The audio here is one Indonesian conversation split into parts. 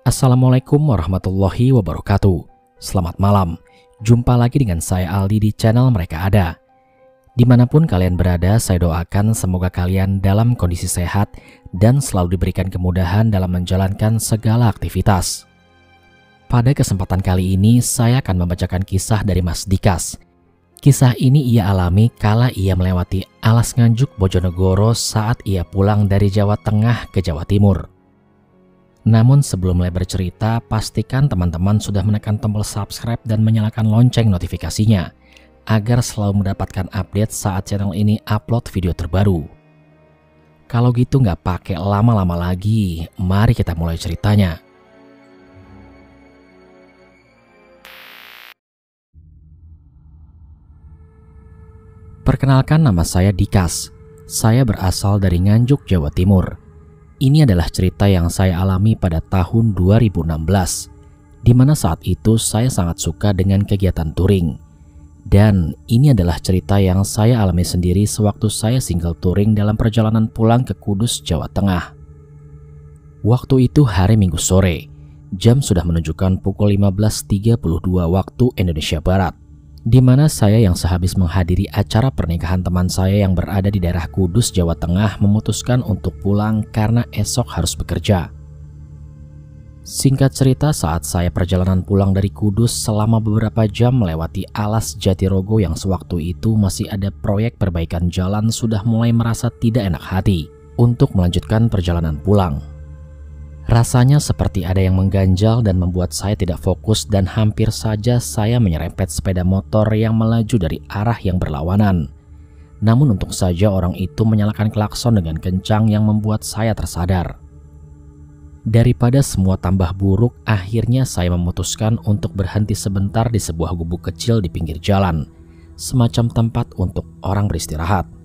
Assalamualaikum warahmatullahi wabarakatuh. Selamat malam, jumpa lagi dengan saya Aldi di channel Mereka Ada. Dimanapun kalian berada, saya doakan semoga kalian dalam kondisi sehat dan selalu diberikan kemudahan dalam menjalankan segala aktivitas. Pada kesempatan kali ini, saya akan membacakan kisah dari Mas Dikas. Kisah ini ia alami kala ia melewati alas Nganjuk Bojonegoro saat ia pulang dari Jawa Tengah ke Jawa Timur. Namun sebelum mulai bercerita, pastikan teman-teman sudah menekan tombol subscribe dan menyalakan lonceng notifikasinya agar selalu mendapatkan update saat channel ini upload video terbaru. Kalau gitu nggak pakai lama-lama lagi, mari kita mulai ceritanya. Perkenalkan, nama saya Dikas. Saya berasal dari Nganjuk, Jawa Timur. Ini adalah cerita yang saya alami pada tahun 2016, di mana saat itu saya sangat suka dengan kegiatan touring. Dan ini adalah cerita yang saya alami sendiri sewaktu saya single touring dalam perjalanan pulang ke Kudus, Jawa Tengah. Waktu itu hari Minggu sore, jam sudah menunjukkan pukul 15.32 waktu Indonesia Barat, di mana saya yang sehabis menghadiri acara pernikahan teman saya yang berada di daerah Kudus, Jawa Tengah memutuskan untuk pulang karena esok harus bekerja. Singkat cerita, saat saya perjalanan pulang dari Kudus selama beberapa jam melewati alas Jatirogo yang sewaktu itu masih ada proyek perbaikan jalan, sudah mulai merasa tidak enak hati untuk melanjutkan perjalanan pulang. Rasanya seperti ada yang mengganjal dan membuat saya tidak fokus dan hampir saja saya menyerempet sepeda motor yang melaju dari arah yang berlawanan. Namun untung saja orang itu menyalakan klakson dengan kencang yang membuat saya tersadar. Daripada semua tambah buruk, akhirnya saya memutuskan untuk berhenti sebentar di sebuah gubuk kecil di pinggir jalan, semacam tempat untuk orang beristirahat.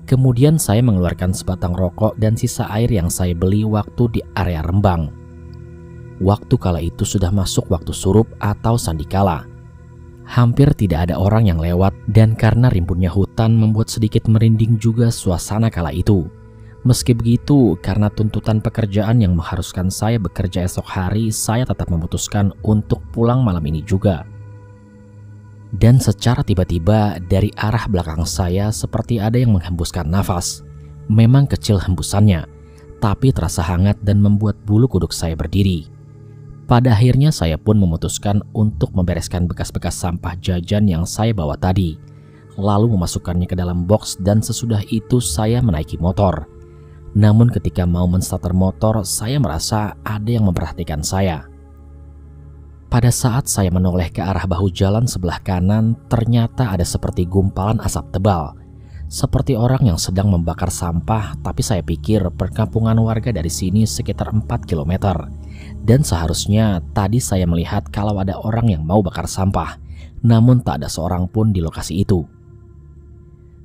Kemudian saya mengeluarkan sebatang rokok dan sisa air yang saya beli waktu di area Rembang. Waktu kala itu sudah masuk waktu surup atau sandikala. Hampir tidak ada orang yang lewat dan karena rimbunnya hutan membuat sedikit merinding juga suasana kala itu. Meski begitu, karena tuntutan pekerjaan yang mengharuskan saya bekerja esok hari, saya tetap memutuskan untuk pulang malam ini juga. Dan secara tiba-tiba dari arah belakang saya seperti ada yang menghembuskan nafas. Memang kecil hembusannya, tapi terasa hangat dan membuat bulu kuduk saya berdiri. Pada akhirnya saya pun memutuskan untuk membereskan bekas-bekas sampah jajan yang saya bawa tadi, lalu memasukkannya ke dalam box dan sesudah itu saya menaiki motor. Namun ketika mau menstarter motor, saya merasa ada yang memperhatikan saya. Pada saat saya menoleh ke arah bahu jalan sebelah kanan, ternyata ada seperti gumpalan asap tebal. Seperti orang yang sedang membakar sampah, tapi saya pikir perkampungan warga dari sini sekitar 4 km. Dan seharusnya tadi saya melihat kalau ada orang yang mau bakar sampah, namun tak ada seorang pun di lokasi itu.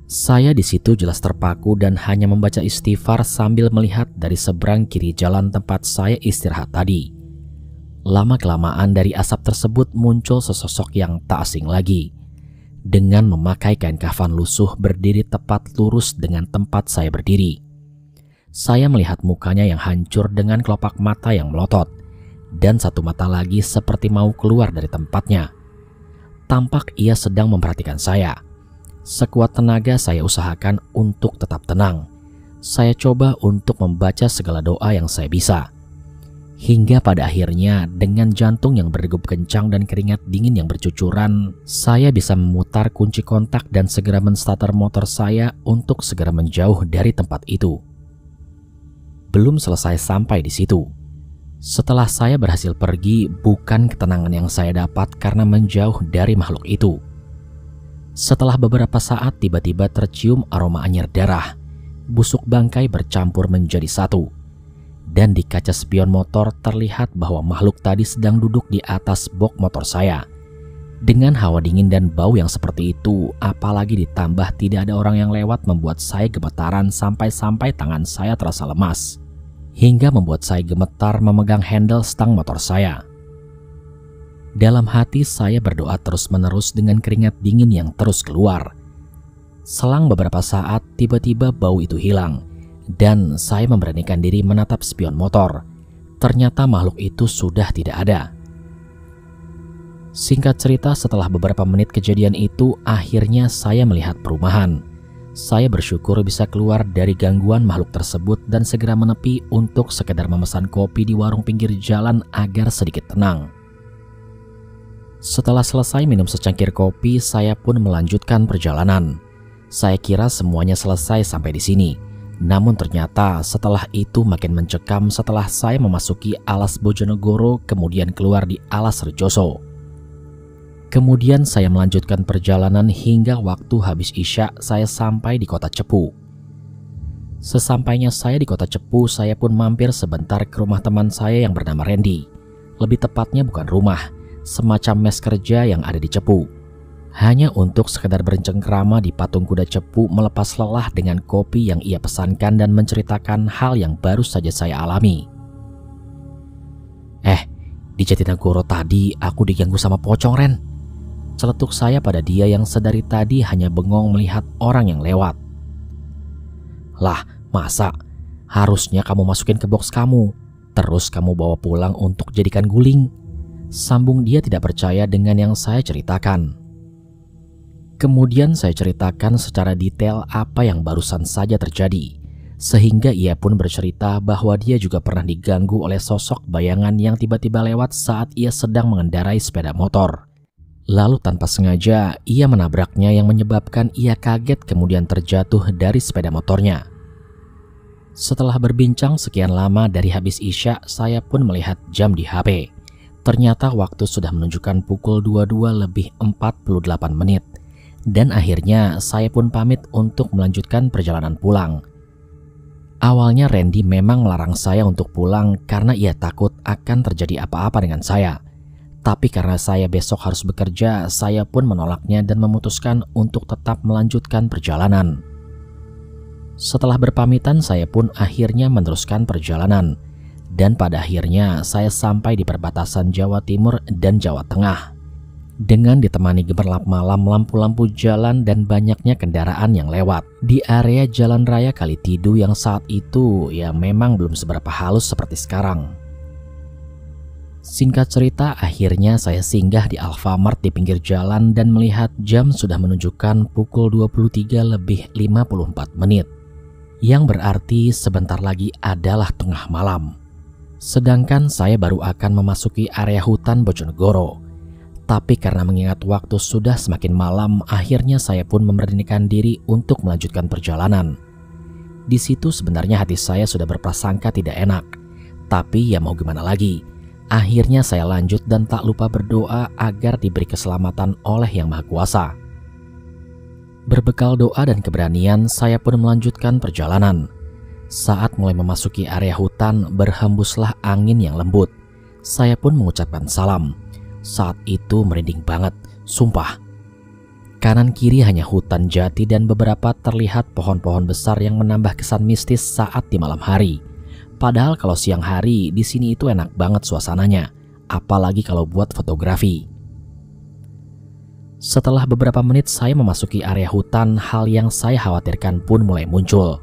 Saya di situ jelas terpaku dan hanya membaca istighfar sambil melihat dari seberang kiri jalan tempat saya istirahat tadi. Lama-kelamaan dari asap tersebut muncul sesosok yang tak asing lagi. Dengan memakai kain kafan lusuh berdiri tepat lurus dengan tempat saya berdiri. Saya melihat mukanya yang hancur dengan kelopak mata yang melotot. Dan satu mata lagi seperti mau keluar dari tempatnya. Tampak ia sedang memperhatikan saya. Sekuat tenaga saya usahakan untuk tetap tenang. Saya coba untuk membaca segala doa yang saya bisa. Hingga pada akhirnya dengan jantung yang berdegup kencang dan keringat dingin yang bercucuran, saya bisa memutar kunci kontak dan segera menstarter motor saya untuk segera menjauh dari tempat itu. Belum selesai sampai di situ. Setelah saya berhasil pergi, bukan ketenangan yang saya dapat karena menjauh dari makhluk itu. Setelah beberapa saat tiba-tiba tercium aroma anyir darah. Busuk bangkai bercampur menjadi satu. Dan di kaca spion motor terlihat bahwa makhluk tadi sedang duduk di atas box motor saya. Dengan hawa dingin dan bau yang seperti itu, apalagi ditambah tidak ada orang yang lewat membuat saya gemetaran sampai-sampai tangan saya terasa lemas. Hingga membuat saya gemetar memegang handle stang motor saya. Dalam hati saya berdoa terus-menerus dengan keringat dingin yang terus keluar. Selang beberapa saat tiba-tiba bau itu hilang. Dan saya memberanikan diri menatap spion motor. Ternyata makhluk itu sudah tidak ada. Singkat cerita, setelah beberapa menit kejadian itu, akhirnya saya melihat perubahan. Saya bersyukur bisa keluar dari gangguan makhluk tersebut dan segera menepi untuk sekedar memesan kopi di warung pinggir jalan agar sedikit tenang. Setelah selesai minum secangkir kopi, saya pun melanjutkan perjalanan. Saya kira semuanya selesai sampai di sini. Namun ternyata setelah itu makin mencekam setelah saya memasuki Alas Bojonegoro kemudian keluar di Alas Rejoso. Kemudian saya melanjutkan perjalanan hingga waktu habis Isya saya sampai di kota Cepu. Sesampainya saya di kota Cepu, saya pun mampir sebentar ke rumah teman saya yang bernama Randy. Lebih tepatnya bukan rumah, semacam mes kerja yang ada di Cepu. Hanya untuk sekedar bercengkrama di patung kuda Cepu melepas lelah dengan kopi yang ia pesankan dan menceritakan hal yang baru saja saya alami. Di Jatinegoro tadi aku diganggu sama pocong, Ren. Celetuk saya pada dia yang sedari tadi hanya bengong melihat orang yang lewat. Lah, masa? Harusnya kamu masukin ke box kamu, terus kamu bawa pulang untuk jadikan guling. Sambung dia tidak percaya dengan yang saya ceritakan. Kemudian saya ceritakan secara detail apa yang barusan saja terjadi, sehingga ia pun bercerita bahwa dia juga pernah diganggu oleh sosok bayangan yang tiba-tiba lewat saat ia sedang mengendarai sepeda motor. Lalu tanpa sengaja ia menabraknya yang menyebabkan ia kaget kemudian terjatuh dari sepeda motornya. Setelah berbincang sekian lama dari habis Isya, saya pun melihat jam di HP. Ternyata waktu sudah menunjukkan pukul 22:48 menit. Dan akhirnya saya pun pamit untuk melanjutkan perjalanan pulang. Awalnya Randy memang melarang saya untuk pulang karena ia takut akan terjadi apa-apa dengan saya. Tapi karena saya besok harus bekerja, saya pun menolaknya dan memutuskan untuk tetap melanjutkan perjalanan. Setelah berpamitan, saya pun akhirnya meneruskan perjalanan. Dan pada akhirnya saya sampai di perbatasan Jawa Timur dan Jawa Tengah. Dengan ditemani gemerlap malam lampu-lampu jalan dan banyaknya kendaraan yang lewat di area Jalan Raya Kalitidu yang saat itu ya memang belum seberapa halus seperti sekarang. Singkat cerita, akhirnya saya singgah di Alfamart di pinggir jalan dan melihat jam sudah menunjukkan pukul 23:54 menit, yang berarti sebentar lagi adalah tengah malam. Sedangkan saya baru akan memasuki area hutan Bojonegoro. Tapi karena mengingat waktu sudah semakin malam, akhirnya saya pun memberanikan diri untuk melanjutkan perjalanan. Di situ sebenarnya hati saya sudah berprasangka tidak enak. Tapi ya mau gimana lagi. Akhirnya saya lanjut dan tak lupa berdoa agar diberi keselamatan oleh Yang Maha Kuasa. Berbekal doa dan keberanian, saya pun melanjutkan perjalanan. Saat mulai memasuki area hutan, berhembuslah angin yang lembut. Saya pun mengucapkan salam. Saat itu merinding banget, sumpah. Kanan kiri hanya hutan jati dan beberapa terlihat pohon-pohon besar yang menambah kesan mistis saat di malam hari. Padahal kalau siang hari di sini itu enak banget suasananya, apalagi kalau buat fotografi. Setelah beberapa menit saya memasuki area hutan, hal yang saya khawatirkan pun mulai muncul.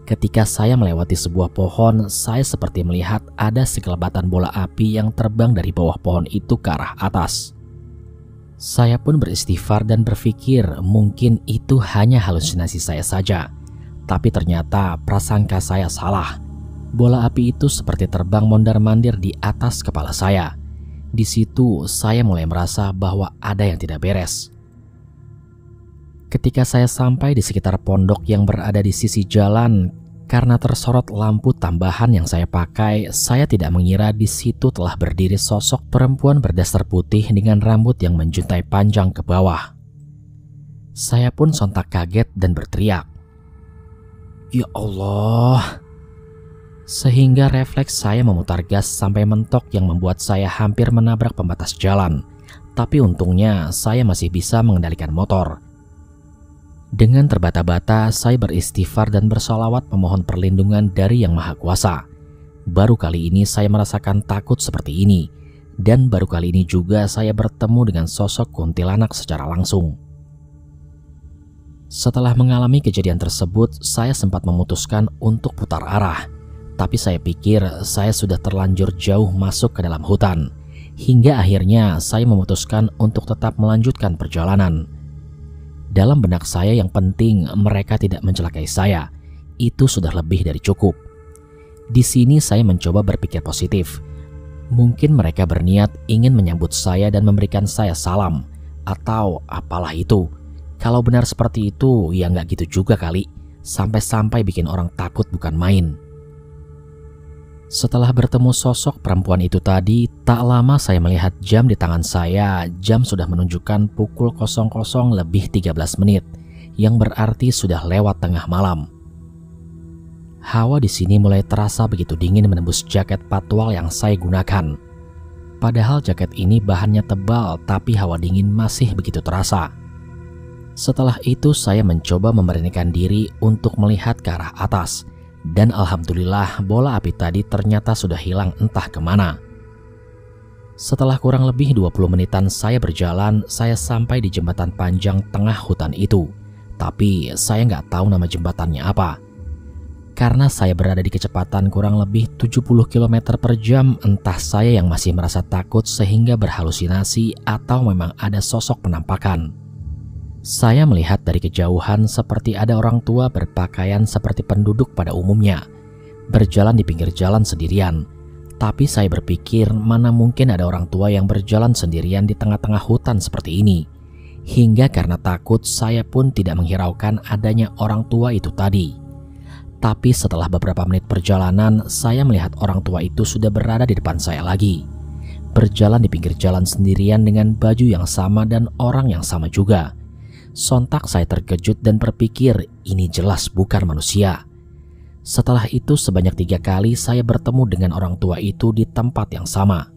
Ketika saya melewati sebuah pohon, saya seperti melihat ada sekelebatan bola api yang terbang dari bawah pohon itu ke arah atas. Saya pun beristighfar dan berpikir mungkin itu hanya halusinasi saya saja. Tapi ternyata prasangka saya salah. Bola api itu seperti terbang mondar-mandir di atas kepala saya. Di situ saya mulai merasa bahwa ada yang tidak beres. Ketika saya sampai di sekitar pondok yang berada di sisi jalan, karena tersorot lampu tambahan yang saya pakai, saya tidak mengira di situ telah berdiri sosok perempuan berdaster putih dengan rambut yang menjuntai panjang ke bawah. Saya pun sontak kaget dan berteriak, "Ya Allah!" Sehingga refleks saya memutar gas sampai mentok yang membuat saya hampir menabrak pembatas jalan. Tapi untungnya saya masih bisa mengendalikan motor. Dengan terbata-bata, saya beristighfar dan bersolawat memohon perlindungan dari Yang Maha Kuasa. Baru kali ini saya merasakan takut seperti ini. Dan baru kali ini juga saya bertemu dengan sosok kuntilanak secara langsung. Setelah mengalami kejadian tersebut, saya sempat memutuskan untuk putar arah. Tapi saya pikir saya sudah terlanjur jauh masuk ke dalam hutan, hingga akhirnya saya memutuskan untuk tetap melanjutkan perjalanan. Dalam benak saya yang penting mereka tidak mencelakai saya, itu sudah lebih dari cukup. Di sini saya mencoba berpikir positif. Mungkin mereka berniat ingin menyambut saya dan memberikan saya salam, atau apalah itu. Kalau benar seperti itu, ya nggak gitu juga kali, sampai-sampai bikin orang takut bukan main. Setelah bertemu sosok perempuan itu tadi, tak lama saya melihat jam di tangan saya. Jam sudah menunjukkan pukul 00:13, yang berarti sudah lewat tengah malam. Hawa di sini mulai terasa begitu dingin menembus jaket patwal yang saya gunakan. Padahal jaket ini bahannya tebal, tapi hawa dingin masih begitu terasa. Setelah itu saya mencoba memberanikan diri untuk melihat ke arah atas. Dan alhamdulillah bola api tadi ternyata sudah hilang entah kemana. Setelah kurang lebih 20 menitan saya berjalan, saya sampai di jembatan panjang tengah hutan itu. Tapi saya nggak tahu nama jembatannya apa. Karena saya berada di kecepatan kurang lebih 70 km per jam, entah saya yang masih merasa takut sehingga berhalusinasi atau memang ada sosok penampakan. Saya melihat dari kejauhan seperti ada orang tua berpakaian seperti penduduk pada umumnya, berjalan di pinggir jalan sendirian. Tapi saya berpikir mana mungkin ada orang tua yang berjalan sendirian di tengah-tengah hutan seperti ini. Hingga karena takut saya pun tidak menghiraukan adanya orang tua itu tadi. Tapi setelah beberapa menit perjalanan, saya melihat orang tua itu sudah berada di depan saya lagi. Berjalan di pinggir jalan sendirian dengan baju yang sama dan orang yang sama juga. Sontak saya terkejut dan berpikir ini jelas bukan manusia. Setelah itu sebanyak 3 kali saya bertemu dengan orang tua itu di tempat yang sama.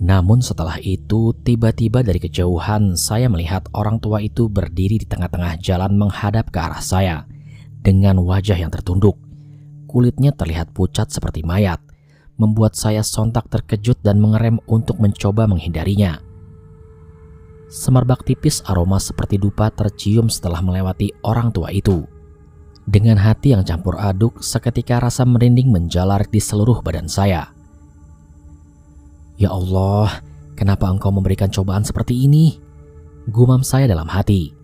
Namun setelah itu tiba-tiba dari kejauhan saya melihat orang tua itu berdiri di tengah-tengah jalan menghadap ke arah saya dengan wajah yang tertunduk. Kulitnya terlihat pucat seperti mayat, membuat saya sontak terkejut dan mengerem untuk mencoba menghindarinya. Semerbak tipis aroma seperti dupa tercium setelah melewati orang tua itu. Dengan hati yang campur aduk, seketika rasa merinding menjalar di seluruh badan saya. Ya Allah, kenapa engkau memberikan cobaan seperti ini? Gumam saya dalam hati.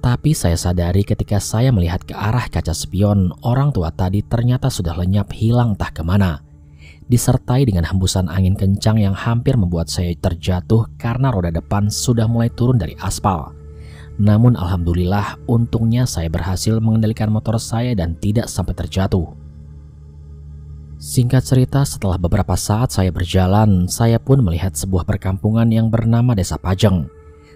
Tapi saya sadari ketika saya melihat ke arah kaca spion, orang tua tadi ternyata sudah lenyap hilang entah kemana. Disertai dengan hembusan angin kencang yang hampir membuat saya terjatuh karena roda depan sudah mulai turun dari aspal. Namun alhamdulillah untungnya saya berhasil mengendalikan motor saya dan tidak sampai terjatuh. Singkat cerita, setelah beberapa saat saya berjalan, saya pun melihat sebuah perkampungan yang bernama Desa Pajeng.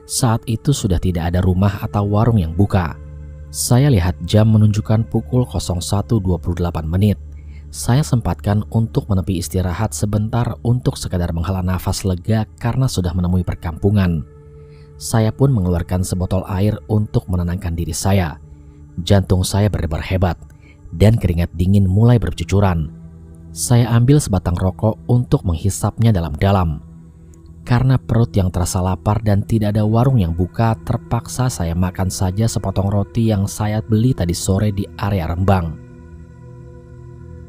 Saat itu sudah tidak ada rumah atau warung yang buka. Saya lihat jam menunjukkan pukul 01:28. Saya sempatkan untuk menepi istirahat sebentar untuk sekadar menghela nafas lega karena sudah menemui perkampungan. Saya pun mengeluarkan sebotol air untuk menenangkan diri saya. Jantung saya berdebar hebat dan keringat dingin mulai bercucuran. Saya ambil sebatang rokok untuk menghisapnya dalam-dalam. Karena perut yang terasa lapar dan tidak ada warung yang buka, terpaksa saya makan saja sepotong roti yang saya beli tadi sore di area Rembang.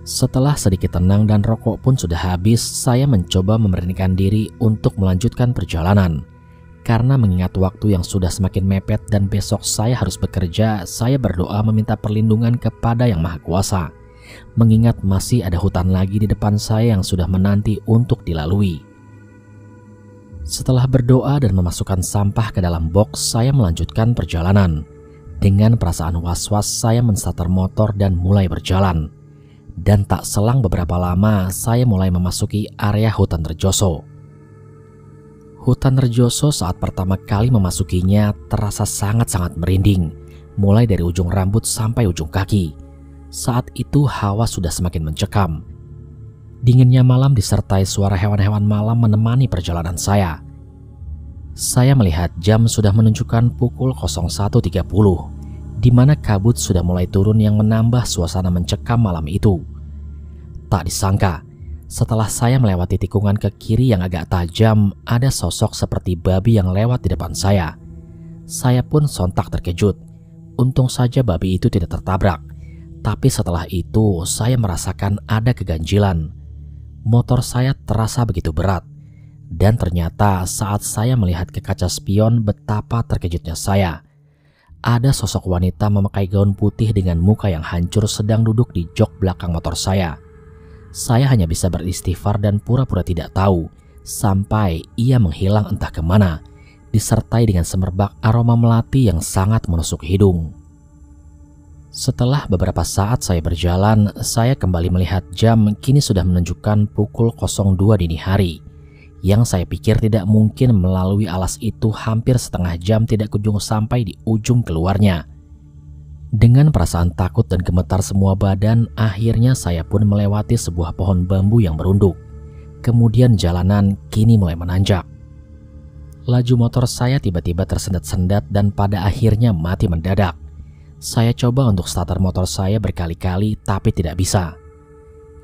Setelah sedikit tenang dan rokok pun sudah habis, saya mencoba memberanikan diri untuk melanjutkan perjalanan. Karena mengingat waktu yang sudah semakin mepet dan besok saya harus bekerja, saya berdoa meminta perlindungan kepada Yang Maha Kuasa. Mengingat masih ada hutan lagi di depan saya yang sudah menanti untuk dilalui. Setelah berdoa dan memasukkan sampah ke dalam box, saya melanjutkan perjalanan. Dengan perasaan was-was, saya menstarter motor dan mulai berjalan. Dan tak selang beberapa lama, saya mulai memasuki area hutan Rejoso. Hutan Rejoso saat pertama kali memasukinya terasa sangat-sangat merinding, mulai dari ujung rambut sampai ujung kaki. Saat itu hawa sudah semakin mencekam. Dinginnya malam disertai suara hewan-hewan malam menemani perjalanan saya. Saya melihat jam sudah menunjukkan pukul 01:30, di mana kabut sudah mulai turun yang menambah suasana mencekam malam itu. Tak disangka, setelah saya melewati tikungan ke kiri yang agak tajam, ada sosok seperti babi yang lewat di depan saya. Saya pun sontak terkejut. Untung saja babi itu tidak tertabrak. Tapi setelah itu saya merasakan ada keganjilan. Motor saya terasa begitu berat. Dan ternyata saat saya melihat ke kaca spion, betapa terkejutnya saya. Ada sosok wanita memakai gaun putih dengan muka yang hancur sedang duduk di jok belakang motor saya. Saya hanya bisa beristighfar dan pura-pura tidak tahu, sampai ia menghilang entah kemana, disertai dengan semerbak aroma melati yang sangat menusuk hidung. Setelah beberapa saat saya berjalan, saya kembali melihat jam kini sudah menunjukkan pukul 02 dini hari. Yang saya pikir tidak mungkin melalui alas itu hampir setengah jam tidak kunjung sampai di ujung keluarnya. Dengan perasaan takut dan gemetar semua badan, akhirnya saya pun melewati sebuah pohon bambu yang merunduk. Kemudian jalanan kini mulai menanjak. Laju motor saya tiba-tiba tersendat-sendat dan pada akhirnya mati mendadak. Saya coba untuk starter motor saya berkali-kali tapi tidak bisa.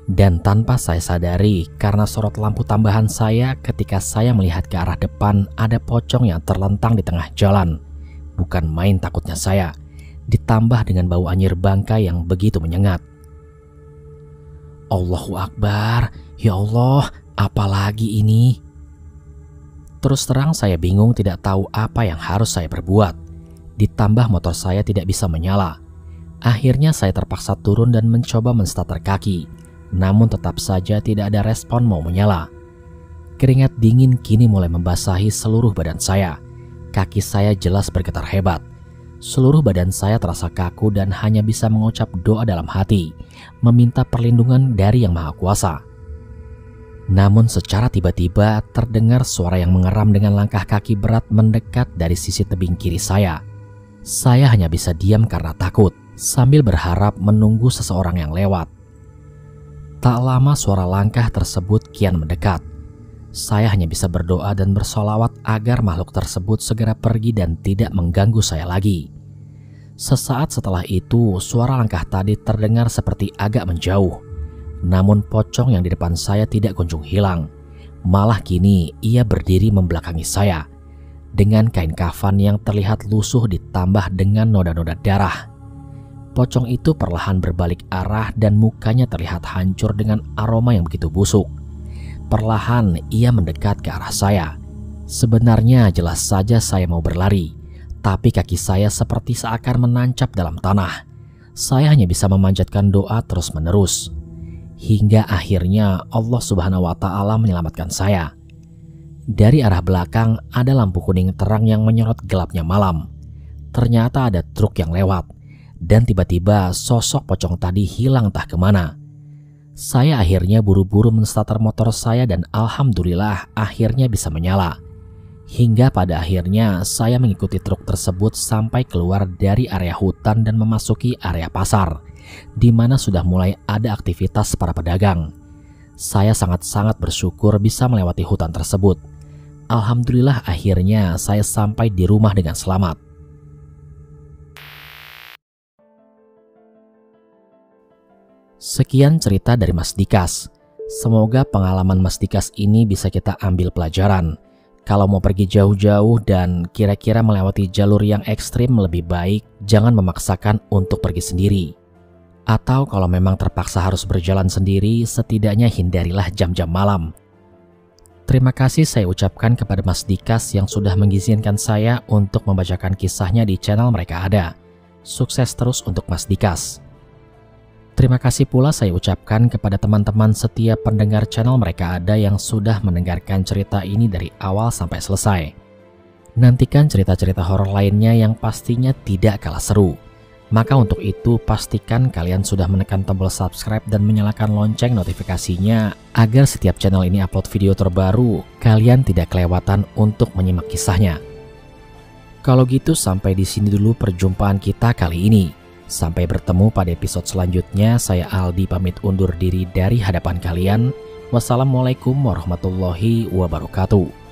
Dan tanpa saya sadari, karena sorot lampu tambahan saya ketika saya melihat ke arah depan ada pocong yang terlentang di tengah jalan. Bukan main takutnya saya, ditambah dengan bau anyir bangkai yang begitu menyengat. Allahu Akbar, ya Allah, apalagi ini? Terus terang saya bingung tidak tahu apa yang harus saya perbuat. Ditambah motor saya tidak bisa menyala. Akhirnya saya terpaksa turun dan mencoba menstarter kaki. Namun tetap saja tidak ada respon mau menyala. Keringat dingin kini mulai membasahi seluruh badan saya. Kaki saya jelas bergetar hebat. Seluruh badan saya terasa kaku dan hanya bisa mengucap doa dalam hati, meminta perlindungan dari Yang Maha Kuasa. Namun secara tiba-tiba terdengar suara yang mengeram dengan langkah kaki berat mendekat dari sisi tebing kiri saya. Saya hanya bisa diam karena takut, sambil berharap menunggu seseorang yang lewat. Tak lama suara langkah tersebut kian mendekat. Saya hanya bisa berdoa dan bersolawat agar makhluk tersebut segera pergi dan tidak mengganggu saya lagi. Sesaat setelah itu, suara langkah tadi terdengar seperti agak menjauh. Namun pocong yang di depan saya tidak kunjung hilang. Malah kini ia berdiri membelakangi saya. Dengan kain kafan yang terlihat lusuh ditambah dengan noda-noda darah. Pocong itu perlahan berbalik arah dan mukanya terlihat hancur dengan aroma yang begitu busuk. Perlahan ia mendekat ke arah saya. Sebenarnya jelas saja saya mau berlari, tapi kaki saya seperti seakan menancap dalam tanah. Saya hanya bisa memanjatkan doa terus-menerus. Hingga akhirnya Allah Subhanahu wa Ta'ala menyelamatkan saya. Dari arah belakang ada lampu kuning terang yang menyorot gelapnya malam. Ternyata ada truk yang lewat. Dan tiba-tiba sosok pocong tadi hilang entah kemana. Saya akhirnya buru-buru menstarter motor saya dan alhamdulillah akhirnya bisa menyala. Hingga pada akhirnya saya mengikuti truk tersebut sampai keluar dari area hutan dan memasuki area pasar, di mana sudah mulai ada aktivitas para pedagang. Saya sangat-sangat bersyukur bisa melewati hutan tersebut. Alhamdulillah akhirnya saya sampai di rumah dengan selamat. Sekian cerita dari Mas Dikas. Semoga pengalaman Mas Dikas ini bisa kita ambil pelajaran. Kalau mau pergi jauh-jauh dan kira-kira melewati jalur yang ekstrim, lebih baik jangan memaksakan untuk pergi sendiri. Atau kalau memang terpaksa harus berjalan sendiri, setidaknya hindarilah jam-jam malam. Terima kasih saya ucapkan kepada Mas Dikas yang sudah mengizinkan saya untuk membacakan kisahnya di channel Mereka Ada. Sukses terus untuk Mas Dikas. Terima kasih pula saya ucapkan kepada teman-teman setiap pendengar channel Mereka Ada yang sudah mendengarkan cerita ini dari awal sampai selesai. Nantikan cerita-cerita horor lainnya yang pastinya tidak kalah seru. Maka untuk itu pastikan kalian sudah menekan tombol subscribe dan menyalakan lonceng notifikasinya agar setiap channel ini upload video terbaru, kalian tidak kelewatan untuk menyimak kisahnya. Kalau gitu sampai di sini dulu perjumpaan kita kali ini. Sampai bertemu pada episode selanjutnya, saya Aldi pamit undur diri dari hadapan kalian. Wassalamualaikum warahmatullahi wabarakatuh.